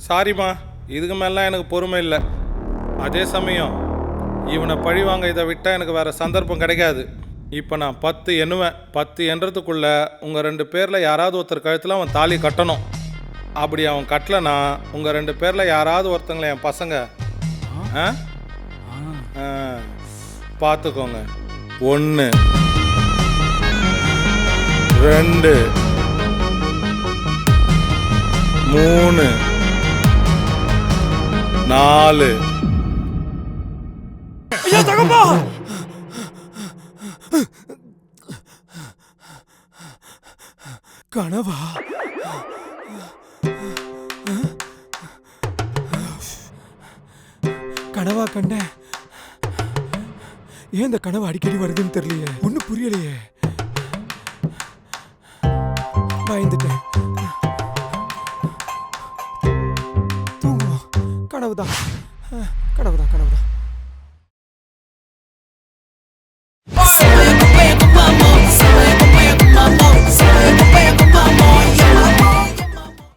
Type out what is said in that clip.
சாரிம்மா, இதுக்கு மேலாம் எனக்கு பொறுமை இல்லை. அதே சமயம் இவனை பழி வாங்க இதை விட்டால் எனக்கு வேறு சந்தர்ப்பம் கிடைக்காது. இப்போ நான் 10 எண்ணுவேன். 10 எண்ணுறதுக்குள்ள உங்கள் 2 பேரில் யாராவது ஒருத்தர் கழுத்தில் அவன் தாலி கட்டணும். அப்படி அவன் கட்டலைன்னா உங்கள் 2 பேரில் யாராவது ஒருத்தங்களை என் பசங்க பார்த்துக்கோங்க. 1 2 3 4. ஐயா தகப்பா, கனவா? கனவா கண்டேன். ஏன் இந்த கனவு அடிக்கடி வருதுன்னு தெரியலையே, ஒன்னும் புரியலையே. பயந்துட்டேன். தூங்குவோம். கனவுதான் கனவுதான் கனவுதான்.